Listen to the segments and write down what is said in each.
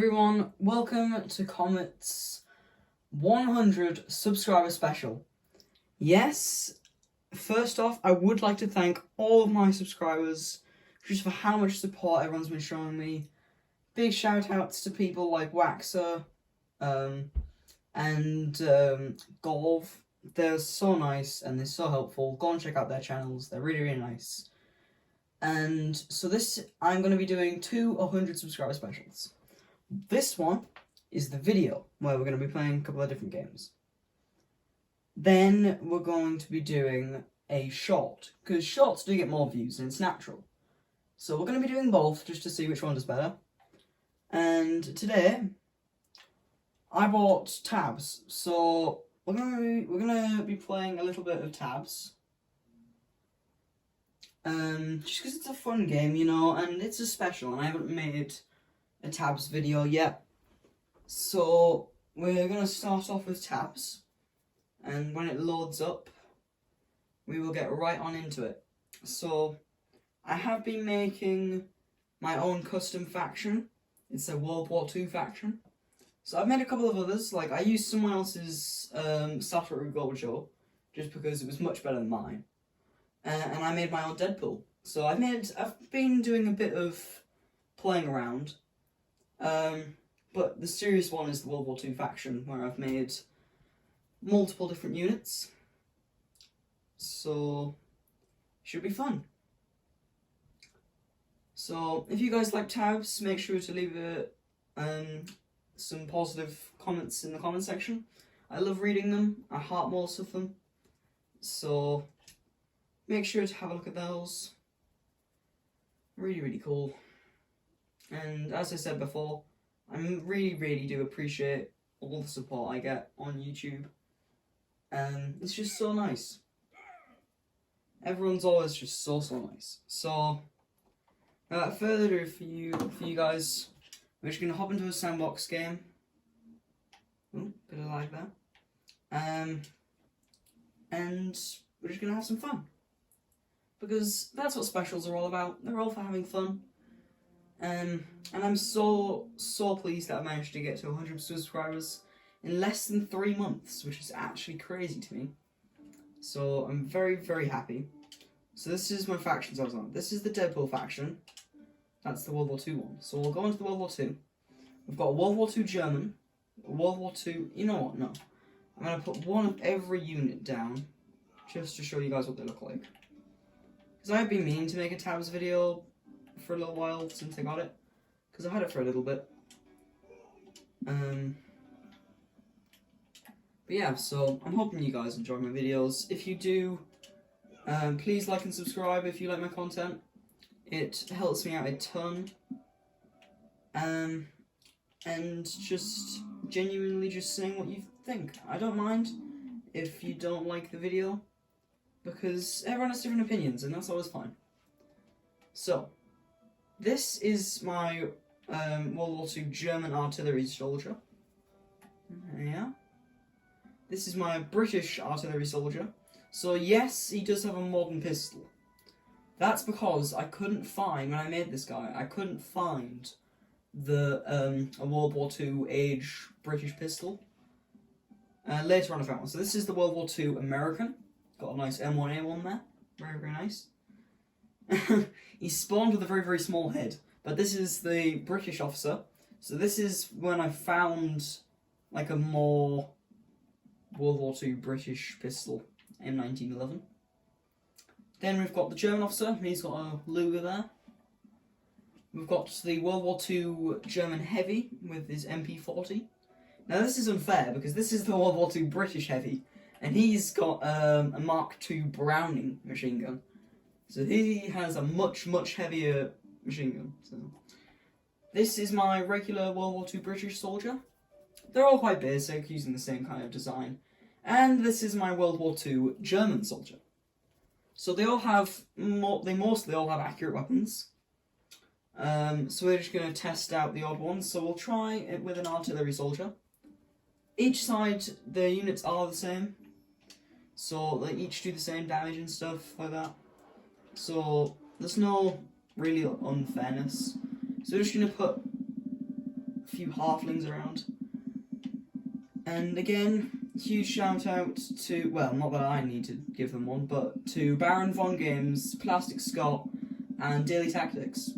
everyone, welcome to Comet's 100 subscriber special. Yes, first off, I would like to thank all of my subscribers just for how much support everyone's been showing me. Big shout outs to people like Waxer and Golv. They're so nice and they're so helpful. Go and check out their channels, they're really, really nice. And so I'm going to be doing two 100 subscriber specials. This one is the video, where we're going to be playing a couple of different games. Then we're going to be doing a short, because shorts do get more views and it's natural. So we're going to be doing both, just to see which one does better. And today, I bought tabs, so we're gonna be playing a little bit of tabs. Just because it's a fun game, you know, and it's a special, and I haven't made a tabs video yet. So we're gonna start off with tabs, and when it loads up, we will get right on into it. So I have been making my own custom faction. It's a World War II faction. So I've made a couple of others, like I used someone else's Satoru Gojo, just because it was much better than mine. And I made my own Deadpool. So I've been doing a bit of playing around. But the serious one is the World War II faction, where I've made multiple different units. So it should be fun. So if you guys like tabs, make sure to leave some positive comments in the comment section. I love reading them. I heart most of them. So make sure to have a look at those. Really, really cool. And as I said before, I really do appreciate all the support I get on YouTube. It's just so nice. Everyone's always just so nice. So without further ado, for you guys, we're just gonna hop into a sandbox game. Ooh, bit of lag there. And we're just gonna have some fun. Because that's what specials are all about. They're all for having fun. And I'm so pleased that I managed to get to 100 subscribers in less than 3 months, which is actually crazy to me. So I'm very happy. So this is my factions I was on. This is the Deadpool faction. That's the World War II one. So we'll go into the World War II. We've got a World War II German, a World War II... You know what? No. I'm going to put one of every unit down, just to show you guys what they look like. Because I've been meaning to make a tabs video for a little while since I got it. Because I've had it for a little bit. But yeah, so I'm hoping you guys enjoy my videos. If you do, please like and subscribe if you like my content. It helps me out a ton. And just genuinely just saying what you think. I don't mind if you don't like the video, because everyone has different opinions and that's always fine. So, this is my World War II German artillery soldier. Yeah. This is my British artillery soldier. So yes, he does have a modern pistol. That's because I couldn't find, when I made this guy, I couldn't find a World War II age British pistol. Later on I found one. So this is the World War II American. Got a nice M1A1 there. Very nice. He spawned with a very small head. But this is the British officer. So this is when I found like a more World War II British pistol. M1911. Then we've got the German officer. He's got a Luger there. We've got the World War II German Heavy with his MP40. Now this is unfair because this is the World War II British Heavy, and he's got a Mark II Browning machine gun. So he has a much heavier machine gun. So this is my regular World War II British soldier. They're all quite basic, using the same kind of design. And this is my World War II German soldier. So they all have mostly all have accurate weapons. So we're just going to test out the odd ones. So we'll try it with an artillery soldier. Each side, the units are the same. So they each do the same damage and stuff like that. So there's no really unfairness. So we're just going to put few halflings around. And again, huge shout out to, well, not that I need to give them one, but to Baron Von Games, Plastic Scott, and Daily Tactics.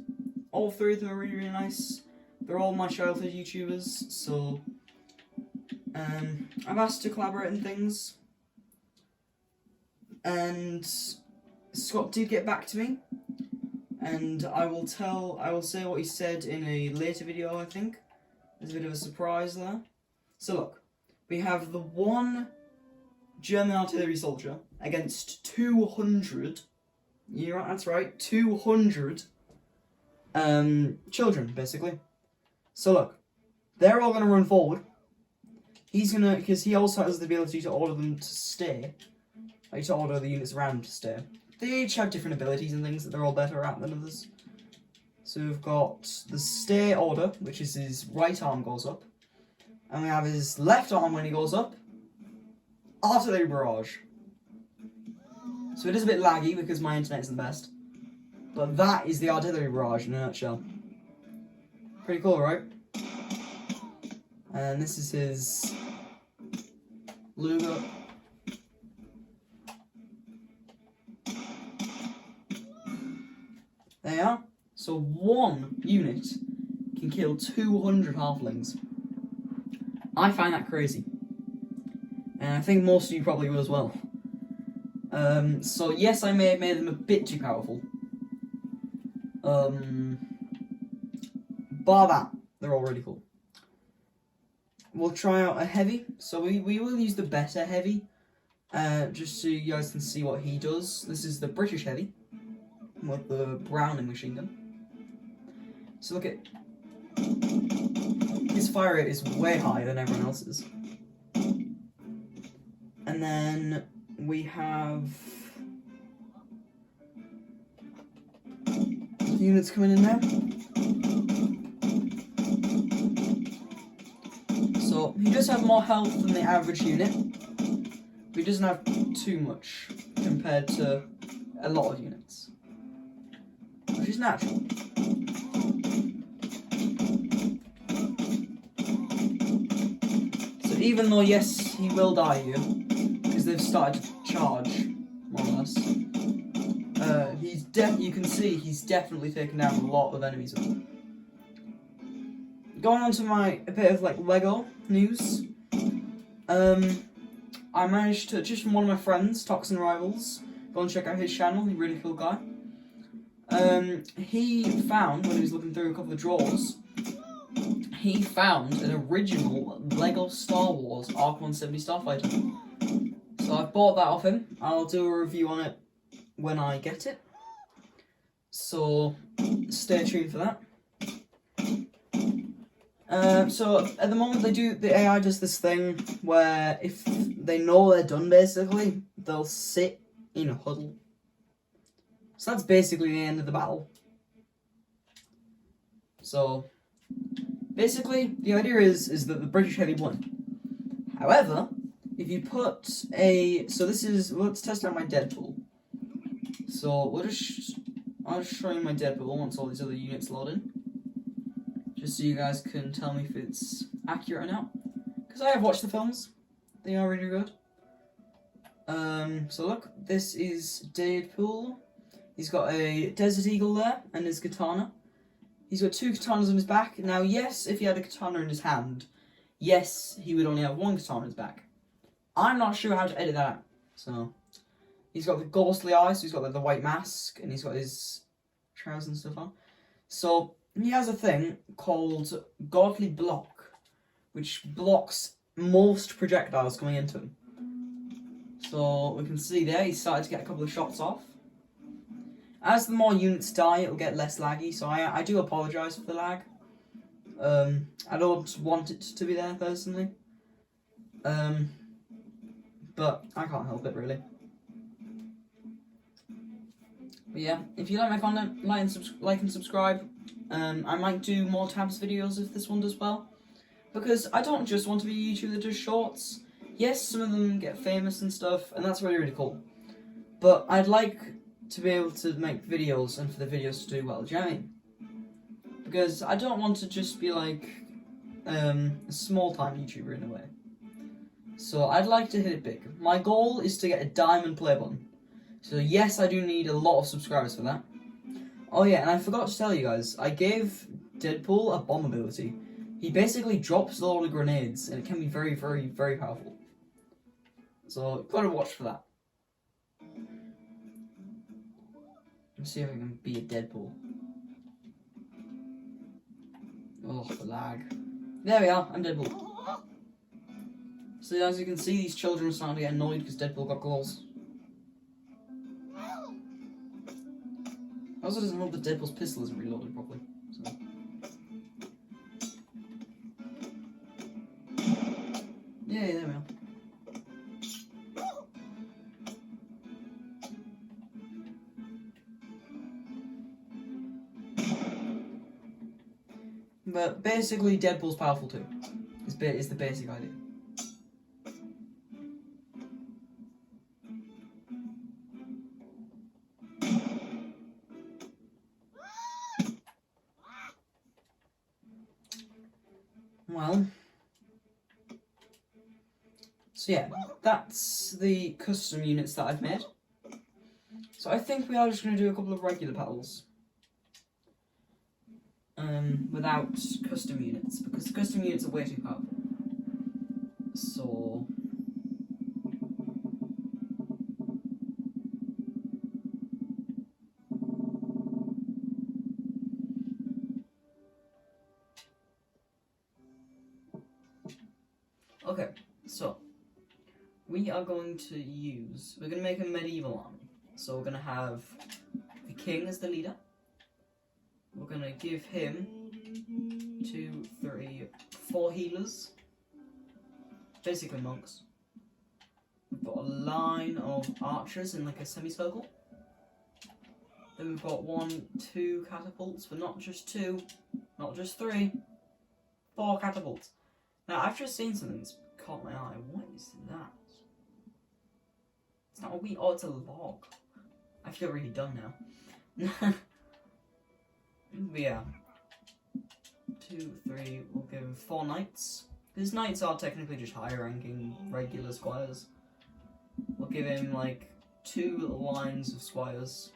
All three of them are really, really nice. They're all my childhood YouTubers, so I've asked to collaborate in things, and Scott did get back to me, and I will say what he said in a later video, I think. There's a bit of a surprise there. So look, we have the one German artillery soldier against 200, yeah, that's right, 200 children, basically. So look, they're all going to run forward. He's going to, because he also has the ability to order them to stay, like to order the units around to stay. They each have different abilities and things that they're all better at than others. So we've got the stay order, which is his right arm goes up. And we have his left arm when he goes up. Artillery barrage. So it is a bit laggy because my internet isn't the best. But that is the artillery barrage in a nutshell. Pretty cool, right? And this is his Luger. There you are. So one unit can kill 200 halflings. I find that crazy. And I think most of you probably will as well. So yes, I may have made them a bit too powerful. Bar that, they're all really cool. We'll try out a heavy. So we will use the better heavy. Just so you guys can see what he does. This is the British heavy. With the Browning machine gun. So look at... his fire rate is way higher than everyone else's. And then we have units coming in now. So he does have more health than the average unit, but he doesn't have too much compared to a lot of units, which is natural. So even though, yes, he will die here, because they've started to charge, more or less, you can see he's definitely taken down a lot of enemies with him. Going on to a bit of like Lego news, I managed to, just from one of my friends, Toxin Rivals, go and check out his channel, he's a really cool guy. He found, when he was looking through a couple of drawers, he found an original Lego Star Wars Arc 170 Starfighter. So I bought that off him. I'll do a review on it when I get it. So stay tuned for that. So at the moment the AI does this thing where if they know they're done, basically, they'll sit in a huddle. So that's basically the end of the battle. So basically the idea is that the British heavy won. However, if you put let's test out my Deadpool. So I'll just show you my Deadpool once all these other units load in. Just so you guys can tell me if it's accurate or not. Because I have watched the films. They are really good. So look, this is Deadpool. He's got a Desert Eagle there, and his katana. He's got 2 katanas on his back. Now, yes, if he had a katana in his hand, yes, he would only have 1 katana on his back. I'm not sure how to edit that out. So, he's got the ghostly eyes, so he's got the white mask, and he's got his trousers and stuff on. So, he has a thing called Godly Block, which blocks most projectiles coming into him. So, we can see there, he's started to get a couple of shots off. As the more units die, it'll get less laggy, so I do apologise for the lag. I don't want it to be there, personally. But I can't help it, really. But yeah, if you like my content, like and subscribe. I might do more tabs videos if this one does well. Because I don't just want to be a YouTuber that does shorts. Yes, some of them get famous and stuff, and that's really, really cool. But I'd like to be able to make videos and for the videos to do well, do you know what I mean? Because I don't want to just be like a small-time YouTuber in a way. So I'd like to hit it big. My goal is to get a diamond play button. So yes, I do need a lot of subscribers for that. Oh yeah, and I forgot to tell you guys, I gave Deadpool a bomb ability. He basically drops a lot of grenades, and it can be very, very, very powerful. So, gotta watch for that. Let's see if I can be a Deadpool. Oh, the lag. There we are, I'm Deadpool. So as you can see, these children are starting to get annoyed because Deadpool got claws. Also doesn't help that Deadpool's pistol isn't reloaded properly. So. Yeah, there we are. But basically, Deadpool's powerful too. Is the basic idea. Well, so yeah, that's the custom units that I've made. So I think we are just going to do a couple of regular battles. Without custom units, because the custom units are way too powerful. So... Okay, so we are going to we're going to make a medieval army. So we're going to have the king as the leader. We're going to give him 2, 3, 4 healers. Basically monks. We've got a line of archers in like a semicircle. Then we've got 1, 2 catapults, but not just 2, not just 3, 4 catapults. Now I've just seen something that's caught my eye. What is that? It's not a wheat, oh it's a log. I feel really dumb now. But yeah. 2, 3, we'll give him 4 knights. Because knights are technically just higher ranking regular squires. We'll give him like 2 little lines of squires.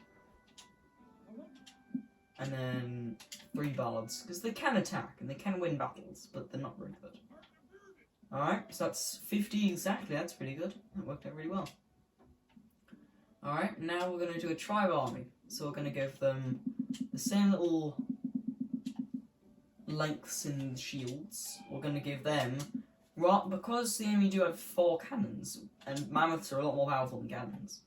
And then 3 bards. Because they can attack and they can win battles, but they're not very good. Alright, so that's 50 exactly, that's pretty good. That worked out really well. Alright, now we're going to do a tribe army. So we're going to give them the same little lengths in shields. We're going to give them, because the enemy do have 4 cannons, and mammoths are a lot more powerful than cannons.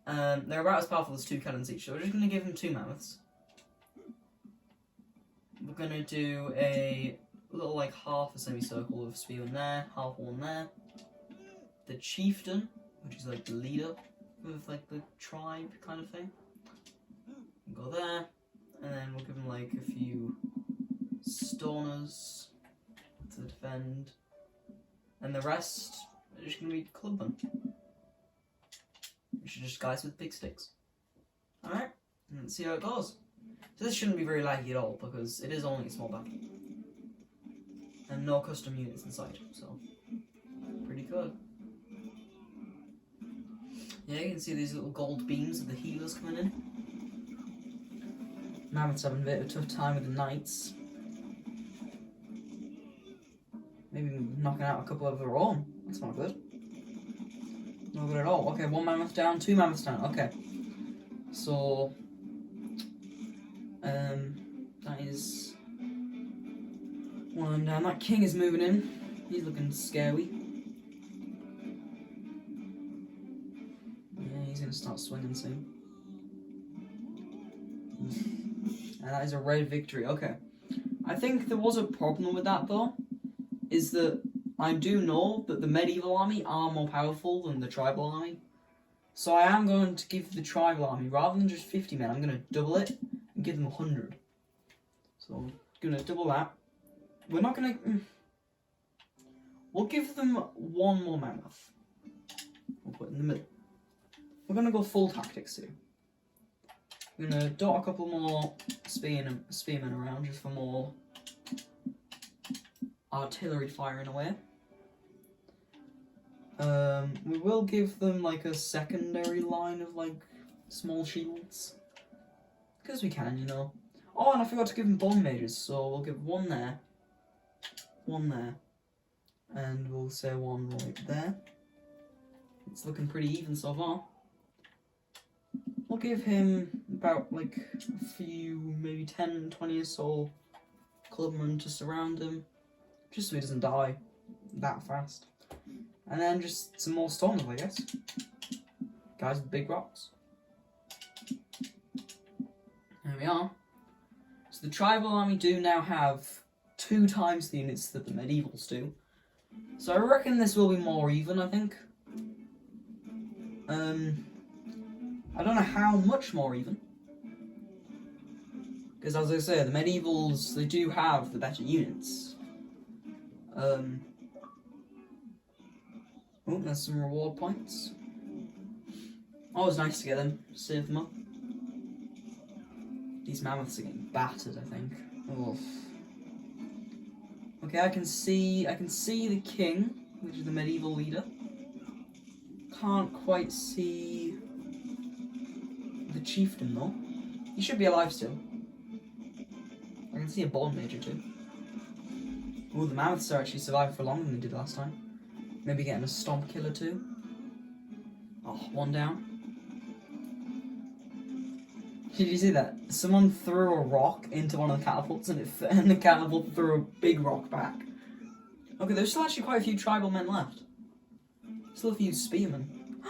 They're about as powerful as 2 cannons each, so we're just going to give them 2 mammoths. We're going to do a little like half a semicircle of spearmen there, half one there. The chieftain, which is like the leader of like the tribe kind of thing. We'll go there, and then we'll give him like a few stoners to defend, and the rest are just going to be clubmen, which are just guys with big sticks. Alright, let's see how it goes. So this shouldn't be very laggy at all, because it is only a small battle. And no custom units inside, so pretty good. Yeah, you can see these little gold beams of the healers coming in. Mammoths having a bit of a tough time with the knights. Maybe knocking out a couple of their own. That's not good. Not good at all. Okay, 1 mammoth down, 2 mammoths down. Okay. So, that is 1 down. That king is moving in. He's looking scary. Yeah, he's going to start swinging soon. And that is a red victory. Okay. I think there was a problem with that, though. Is that I do know that the medieval army are more powerful than the tribal army. So I am going to give the tribal army, rather than just 50 men, I'm going to double it and give them 100. So I'm going to double that. We're not going to... We'll give them 1 more mammoth. We'll put it in the middle. We're going to go full tactics here. We're going to dot a couple more spearmen around just for more artillery firing away. We will give them like a secondary line of like small shields. Because we can, you know. Oh, and I forgot to give them bomb mages, so we'll give one there, and we'll say one right there. It's looking pretty even so far. We'll give him about like a few, maybe 10, 20 or so clubmen to surround him, just so he doesn't die that fast. And then just some more storms, I guess. Guys with big rocks. There we are. So the tribal army do now have 2 times the units that the medievals do. So I reckon this will be more even, I think. I don't know how much more even. Because as I say, the medievals, they do have the better units. Oh, there's some reward points. Always nice to get them, save them up. These mammoths are getting battered, I think. Oof. Okay, I can see the king, which is the medieval leader. Can't quite see the chieftain though. He should be alive still. I can see a bond major too. Oh, the mammoths are actually survived for longer than they did last time. Maybe getting a stomp killer too. Oh, one down. Did you see that? Someone threw a rock into one of the catapults and the catapult threw a big rock back. Okay, there's still actually quite a few tribal men left. Still a few spearmen.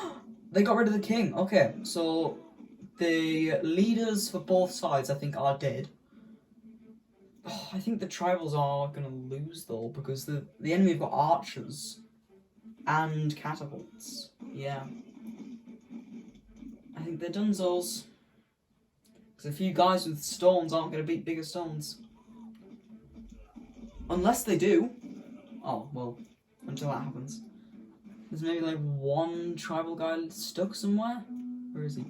They got rid of the king. Okay, so the leaders for both sides, I think, are dead. Oh, I think the tribals are going to lose, though, because the enemy have got archers and catapults. Yeah. I think they're dunzos. Because a few guys with stones aren't going to beat bigger stones. Unless they do. Oh, well, until that happens. There's maybe like one tribal guy stuck somewhere? Where is he?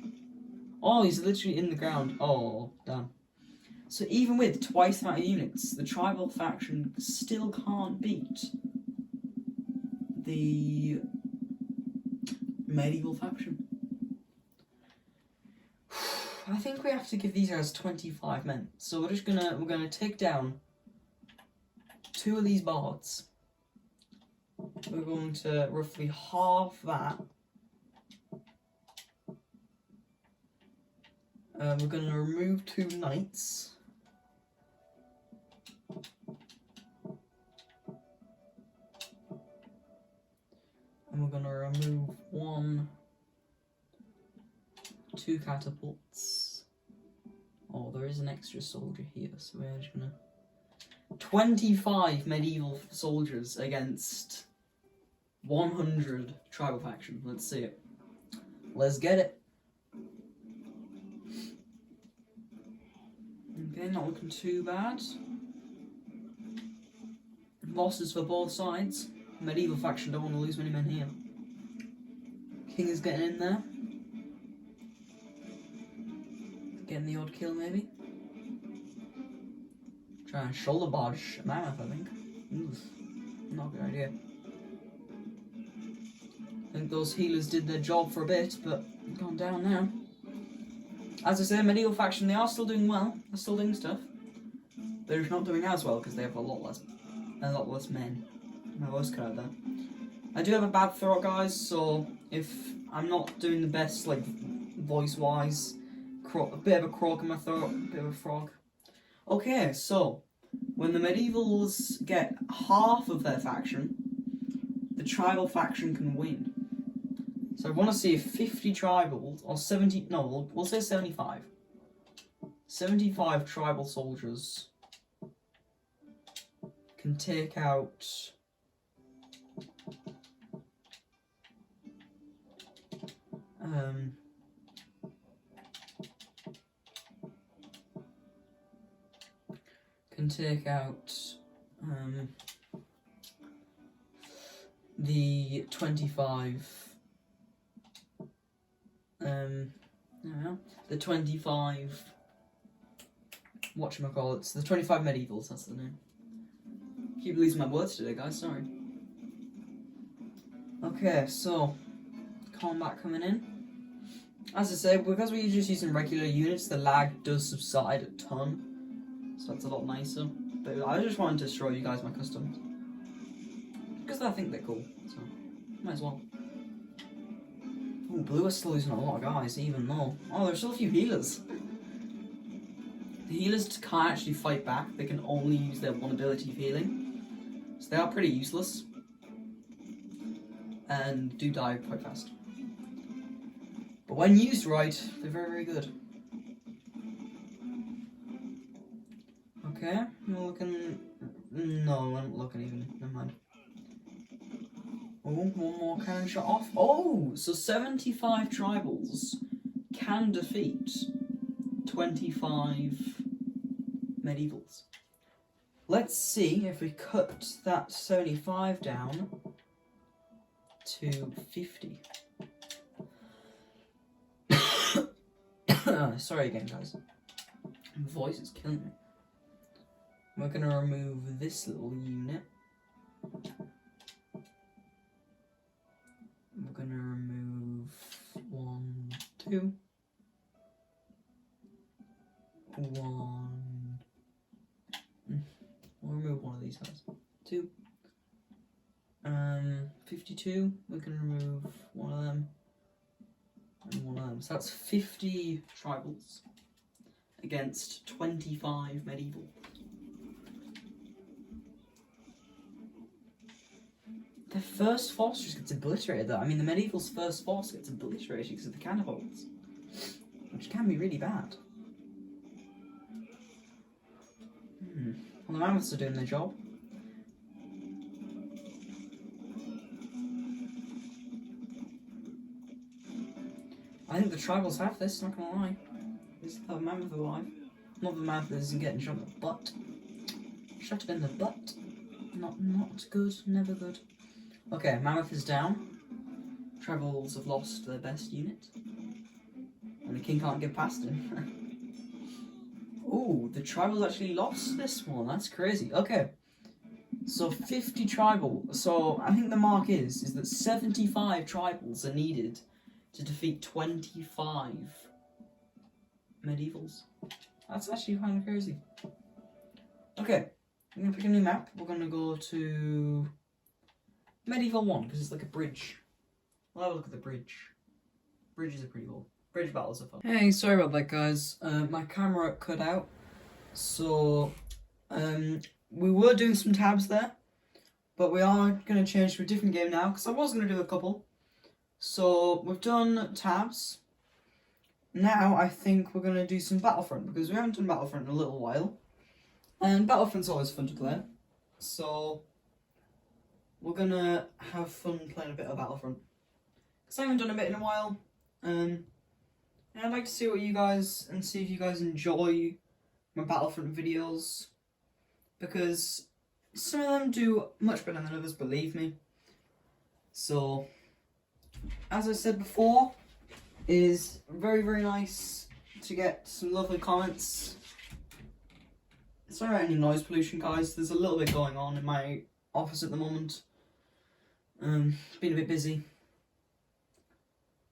Oh, he's literally in the ground. Oh, damn. So even with twice the amount of units, the tribal faction still can't beat the medieval faction. I think we have to give these guys 25 men. So we're gonna take down 2 of these bards. We're going to roughly halve that. We're going to remove 2 knights. And we're going to remove 2 catapults. Oh, there is an extra soldier here, so we're just going to... 25 medieval soldiers against 100 tribal faction. Let's see it. Let's get it. Okay, not looking too bad. Losses for both sides. Medieval faction don't want to lose many men here. King is getting in there. Getting the odd kill, maybe. Try and shoulder barge a mammoth, I think. Oof. Not a good idea. I think those healers did their job for a bit, but they've gone down now. As I say, medieval faction, they are still doing well. They're still doing stuff. They're just not doing as well because they have a lot less men. My voice cut out there. I do have a bad throat, guys, so if I'm not doing the best, like, voice-wise, a bit of a croak in my throat, a bit of a frog. Okay, so, when the medievals get half of their faction, the tribal faction can win. So I want to see if 50 tribal, or 70, no, we'll say 75. 75 tribal soldiers can take out... can take out the 25 the 25 whatchamacallits, the 25 medievals, that's the name. keep losing my words today, guys. Sorry. Okay, so combat coming in. As I said, because we're just using regular units, the lag does subside a ton, so that's a lot nicer. But I just wanted to show you guys my customs because I think they're cool, so might as well. Oh, blue is still losing a lot of guys, even though there's still a few healers. The healers can't actually fight back; they can only use their one ability of healing, so they are pretty useless and do die quite fast. But when used right, they're very, very good. Okay, we're looking. No, I'm not looking even. Never mind. Oh, one more cannon shot off. Oh, so 75 tribals can defeat 25 medievals. Let's see if we cut that 75 down to 50. Sorry again, guys. My voice is killing me. We're going to remove this little unit. We're going to remove 1, 2. 1. We'll remove one of these guys. 2. 52. We're going to remove one of them. And one of them. So that's 50 tribals against 25 medieval. Their first force just gets obliterated though. I mean, the medieval's first force gets obliterated because of the cannibals, which can be really bad. Well, the mammoths are doing their job. I think the tribals have this, not gonna lie. There's the mammoth alive. Not the mammoth isn't getting shot in the butt. Shot it in the butt. Not good, never good. Okay, mammoth is down. Tribals have lost their best unit. And the king can't get past him. Ooh, the tribals actually lost this one. That's crazy. Okay. So 50 tribal. So I think the mark is that 75 tribals are needed to defeat 25 medievals. That's actually kind of crazy. Okay, I'm going to pick a new map. We're going to go to Medieval 1, because it's like a bridge. We'll have a look at the bridge. Bridges are pretty cool. Bridge battles are fun. Hey, sorry about that, guys. My camera cut out. So, we were doing some tabs there. But we are going to change to a different game now, because I was going to do a couple. So, we've done tabs. Now, I think we're going to do some Battlefront, because we haven't done Battlefront in a little while. And Battlefront's always fun to play. So, we're going to have fun playing a bit of Battlefront. Because I haven't done a bit in a while. And I'd like to see what you guys, and see if you guys enjoy my Battlefront videos. Because some of them do much better than others, believe me. So, as I said before, it is very, very nice to get some lovely comments. Sorry about any noise pollution, guys. There's a little bit going on in my office at the moment. It's been a bit busy.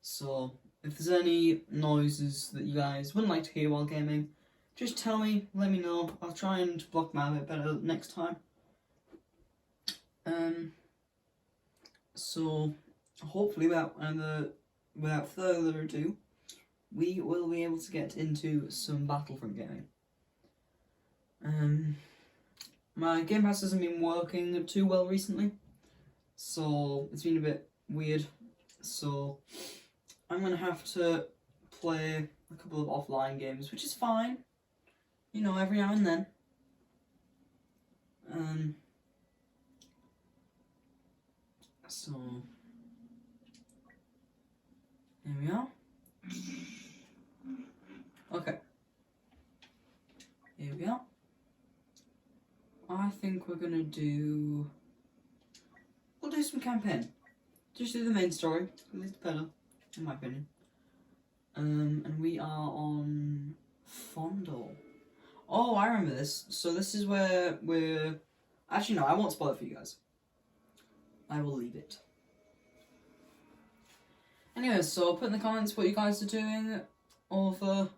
So, if there's any noises that you guys wouldn't like to hear while gaming, just tell me, let me know. I'll try and block them out a bit better next time. So, hopefully without further ado, we will be able to get into some Battlefront gaming. My Game Pass hasn't been working too well recently, so it's been a bit weird. So I'm gonna have to play a couple of offline games, which is fine, you know, every now and then. So here we are. Okay. Here we are. I think we'll do some campaign. Just do the main story, because it's better, in my opinion. And we are on Fondle. Oh, I remember this. So this is where we're Actually, no, I won't spoil it for you guys. I will leave it. Anyway, so put in the comments what you guys are doing over...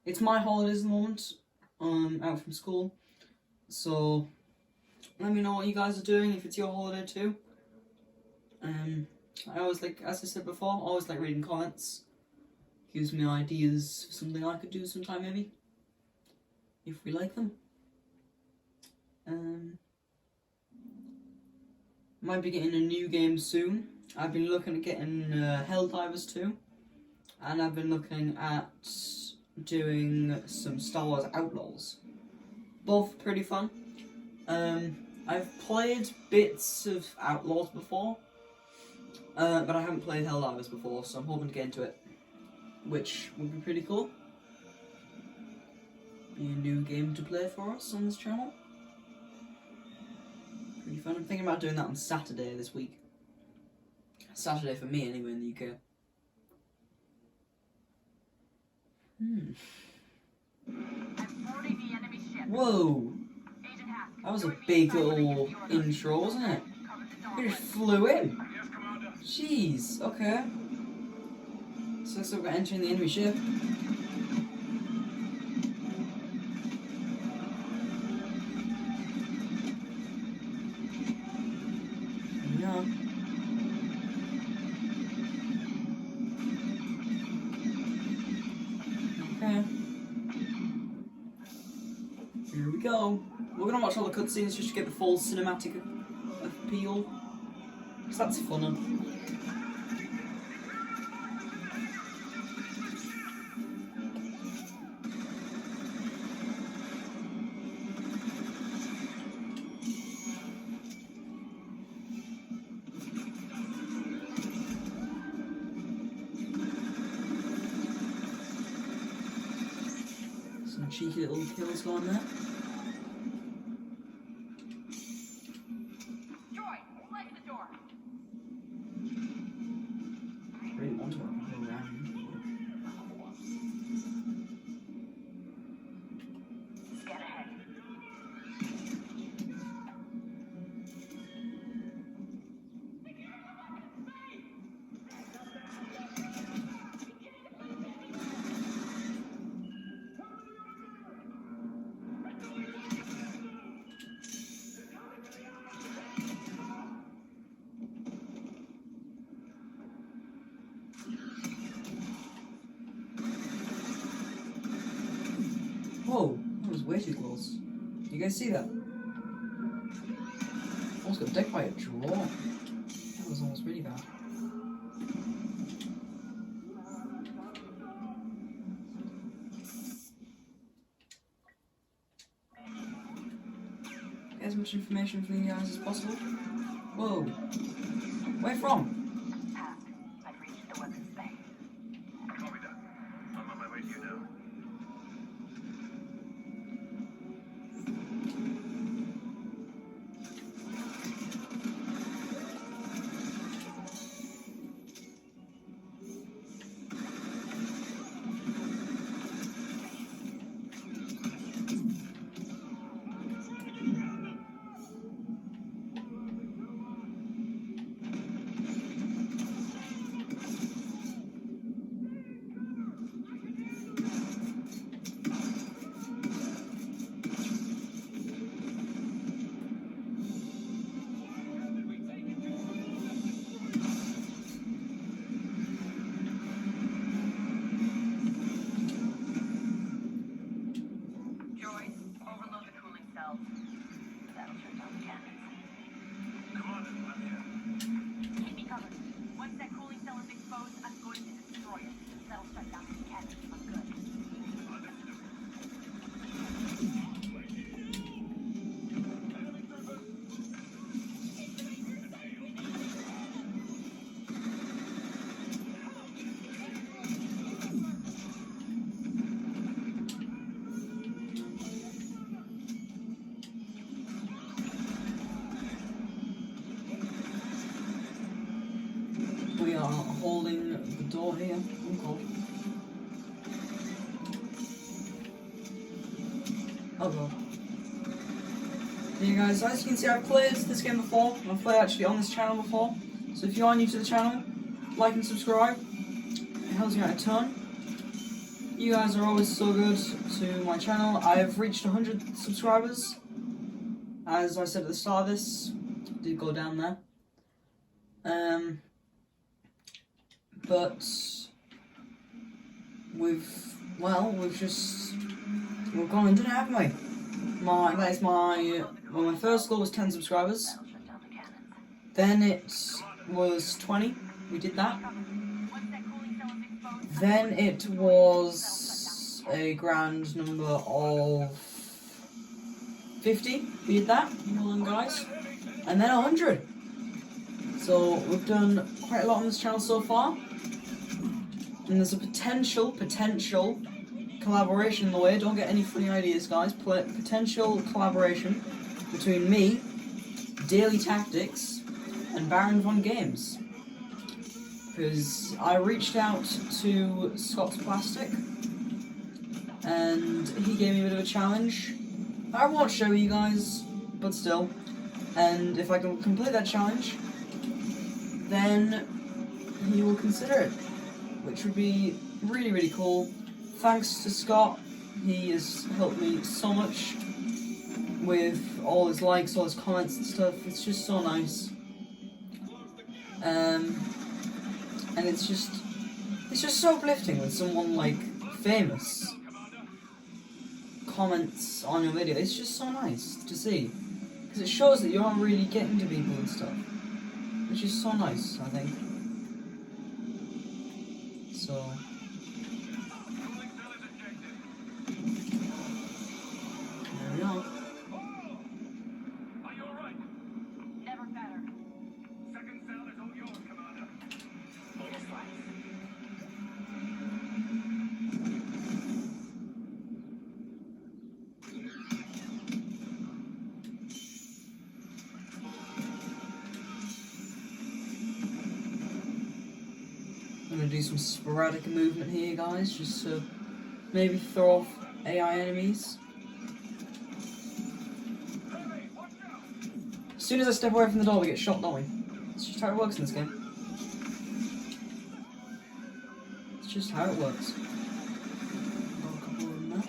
It's my holidays at the moment. Out from school. So, let me know what you guys are doing if it's your holiday too. I always like, as I said before, I always like reading comments. Gives me ideas for something I could do sometime maybe. If we like them. Might be getting a new game soon. I've been looking at getting Helldivers 2. And I've been looking at doing some Star Wars Outlaws. Both pretty fun. I've played bits of Outlaws before. But I haven't played Helldivers before, so I'm hoping to get into it. Which would be pretty cool. Be a new game to play for us on this channel. Pretty fun. I'm thinking about doing that on Saturday this week. Saturday for me anyway in the UK. Whoa! That was a big little intro, wasn't it? It just flew in. Jeez, okay. So we're entering the enemy ship. Yeah. Okay. Here we go. We're gonna watch all the cutscenes just to get the full cinematic appeal. Because that's fun. Some cheeky little kills going there. Joy, flag the door. Really want to go around. Scan ahead. Whoa, that was way too close. You guys see that? Almost got decked by a drone. That was almost really bad. Get as much information from you guys as possible. Whoa. Where from? I've reached the weapons bay. Copy that. I'm on my way to you now. That'll shut down the cannons. Come on, let me in. Keep me covered. Once that cooling cell is exposed, I'm going to destroy it. That'll shut down the cannons for good. We are holding the door here. Oh god. Oh god. There you guys, as you can see, I've played this game before. I've played actually on this channel before. So if you are new to the channel, like and subscribe. It helps me out a ton. You guys are always so good to my channel. I have reached 100 subscribers. As I said at the start of this, did go down there. But we've gone and done it, haven't we? My first goal was 10 subscribers. That'll shut down the cannons. Then it was 20. We did that. Once that cooling cell is exposed, Then it was a grand number of 50. We did that. Well done, guys. And then 100. So we've done quite a lot on this channel so far. And there's a potential collaboration in the way. Don't get any funny ideas, guys. Potential collaboration between me, Daily Tactics, and Baron Von Games. Because I reached out to Scott's Plastic, and he gave me a bit of a challenge. I won't show you guys, but still. And if I can complete that challenge, then he will consider it, which would be really, really cool. Thanks to Scott, he has helped me so much with all his likes, all his comments and stuff. It's just so nice. And it's just so uplifting when someone like famous comments on your video. It's just so nice to see, because it shows that you're really getting to people and stuff, which is so nice, I think. So there we are. Are you alright? never better. Second cell is all yours, Commander. Need a slice. I'm gonna do some sporadic movement here, guys, just to maybe throw off AI enemies. As soon as I step away from the door, we get shot, don't we? It's just how it works in this game. It's just how it works. Got a couple of them there.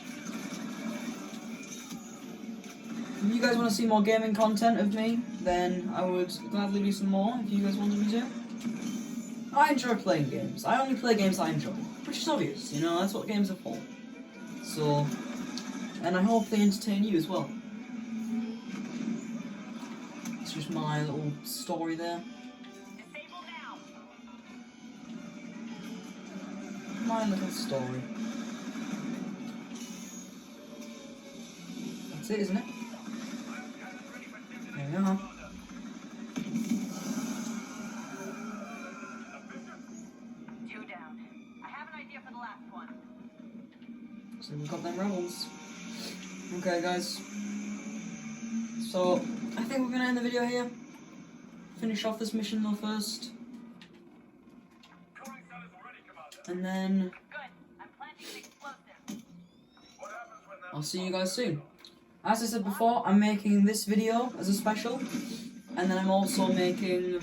If you guys want to see more gaming content of me, then I would gladly do some more if you guys wanted me to. I enjoy playing games. I only play games I enjoy, which is obvious, you know, that's what games are for. So, and I hope they entertain you as well. It's just my little story there. Disable now. My little story. That's it, isn't it? There we are. Two down. I have an idea for the last one. So we've got them rebels. Okay, guys. So I think we're gonna end the video here. Finish off this mission though first, Cooling cell is ready, Commander. and then Good. I'm planting an explosive. What happens when that... I'll see you guys soon. As I said before, I'm making this video as a special, and then I'm also making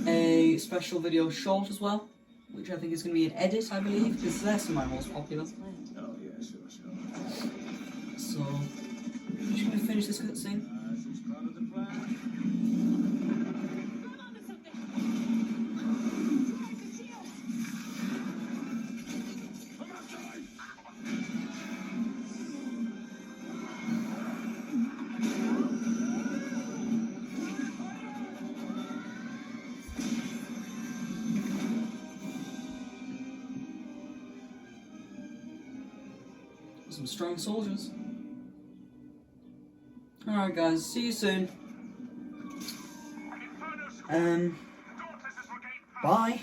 a special video short as well, which I think is going to be an edit, I believe, because they're some of my most popular. Oh, yeah, sure. So, I'm just going to finish this cutscene. She's part of the plan. Some strong soldiers. Alright guys, see you soon. Inferno squad. The Dauntless has regained power. Bye.